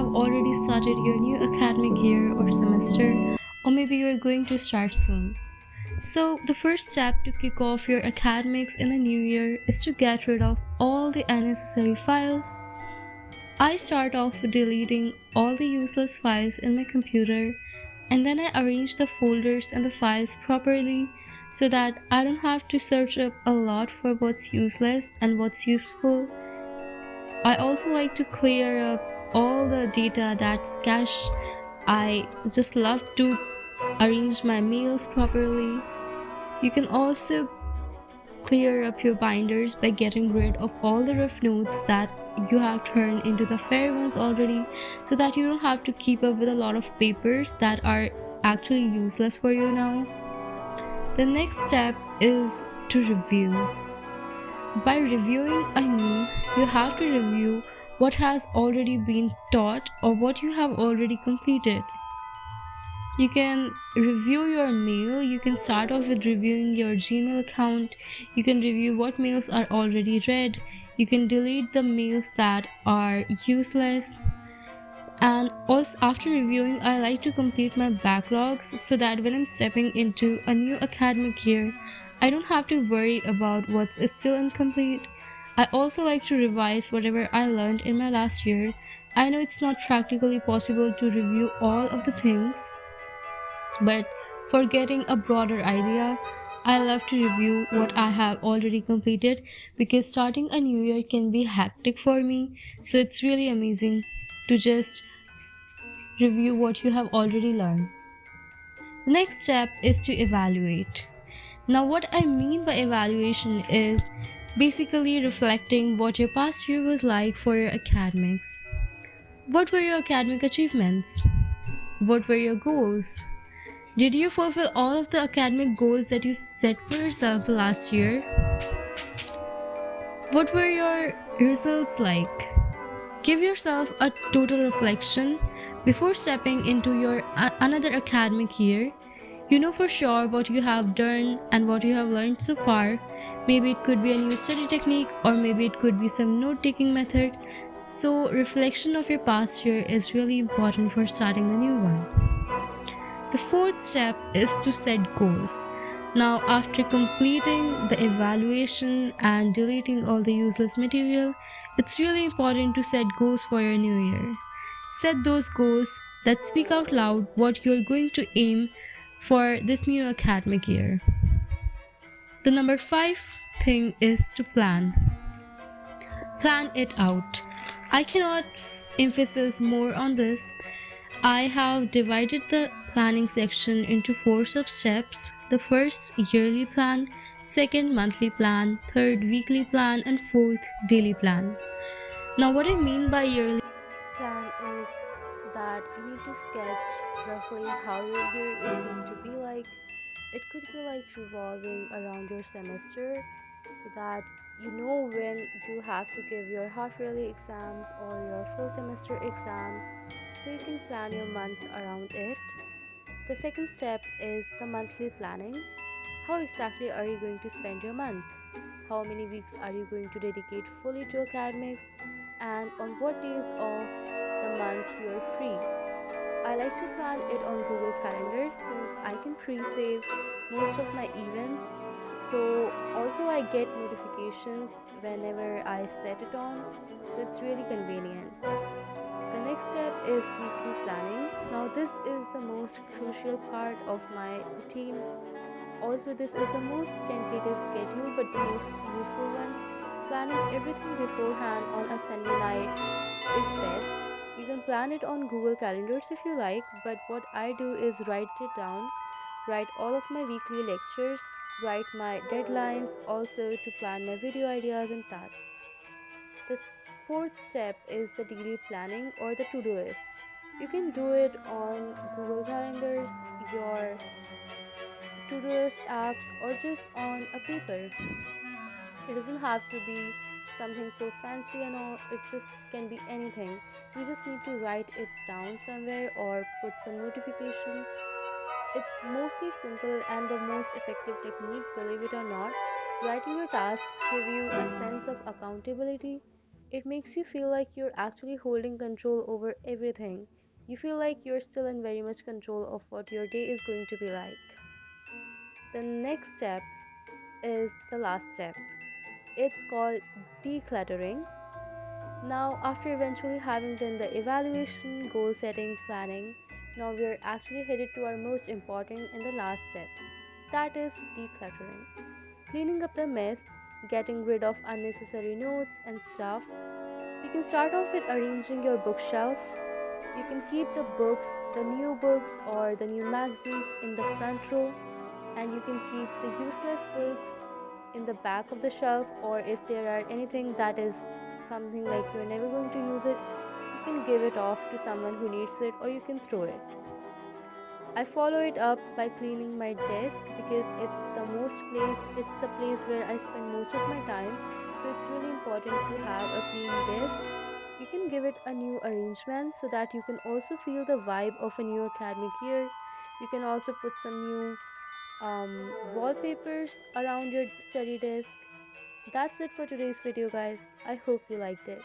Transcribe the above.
have already started your new academic year or semester, or maybe you're going to start soon. So, the first step to kick off your academics in the new year is to get rid of all the unnecessary files. I start off with deleting all the useless files in my computer, and then I arrange the folders and the files properly so that I don't have to search up a lot for what's useless and what's useful. I also like to clear up all the data that's cached. I just love to arrange my mails properly. You can also clear up your binders by getting rid of all the rough notes that you have turned into the fair ones already, so that you don't have to keep up with a lot of papers that are actually useless for you now. The next step is to review. By reviewing anew, you have to review what has already been taught or what you have already completed. You can review your mail. You can start off with reviewing your Gmail account. You can review what mails are already read. You can delete the mails that are useless. And also, after reviewing, I like to complete my backlogs so that when I'm stepping into a new academic year, I don't have to worry about what's still incomplete. I also like to revise whatever I learned in my last year. I know it's not practically possible to review all of the things, but for getting a broader idea, I love to review what I have already completed because starting a new year can be hectic for me. So it's really amazing to just review what you have already learned. The next step is to evaluate. Now, what I mean by evaluation is basically reflecting what your past year was like for your academics. What were your academic achievements? What were your goals? Did you fulfill all of the academic goals that you set for yourself the last year? What were your results like? Give yourself a total reflection before stepping into your another academic year. You know for sure what you have done and what you have learned so far. Maybe it could be a new study technique, or maybe it could be some note taking methods. So, reflection of your past year is really important for starting the new one. The fourth step is to set goals. Now, after completing the evaluation and deleting all the useless material, it's really important to set goals for your new year. Set those goals that speak out loud what you're going to aim for this new academic year. The number five thing is to plan. Plan it out. I cannot emphasize more on this. I have divided the planning section into four sub steps. The first, yearly plan, second, monthly plan, third, weekly plan, and fourth, daily plan. Now, what I mean by yearly plan is that you need to sketch roughly how your year is going to be like. It could be like revolving around your semester so that you know when you have to give your half yearly exams or your full semester exams, so you can plan your month around it. The second step is the monthly planning. How exactly are you going to spend your month? How many weeks are you going to dedicate fully to academics? And on what days of the month you are free? I like to plan it on Google Calendars since I can pre-save most of my events. So also I get notifications whenever I set it on. So it's really convenient. The next step is weekly planning. Now this is the most crucial part of my routine. Also this is the most tentative schedule but the most useful one. Planning everything beforehand on a Sunday night is best. You can plan it on Google Calendars if you like, but what I do is write it down, write all of my weekly lectures, write my deadlines, also to plan my video ideas and tasks. The fourth step is the daily planning or the to do list. You can do it on Google Calendars, your to do list apps, or just on a paper. It doesn't have to be something so fancy and all, it just can be anything. You just need to write it down somewhere or put some notifications. It's mostly simple and the most effective technique, believe it or not. Writing your tasks give you a sense of accountability. It makes you feel like you're actually holding control over everything. You feel like you're still in very much control of what your day is going to be like. The next step is the last step. It's called decluttering. Now, after eventually having done the evaluation, goal setting, planning, now we're actually headed to our most important and the last step. That is decluttering. Cleaning up the mess, getting rid of unnecessary notes and stuff. You can start off with arranging your bookshelf. You can keep the books, the new books or the new magazines in the front row, and you can keep the useless books in the back of the shelf, or if there are anything that is something like you're never going to use it, you can give it off to someone who needs it or you can throw it. I follow it up by cleaning my desk because it's the place where I spend most of my time. So it's really important to have a clean desk. You can give it a new arrangement so that you can also feel the vibe of a new academic year. You can also put some new wallpapers around your study desk. That's it for today's video, guys. I hope you liked it.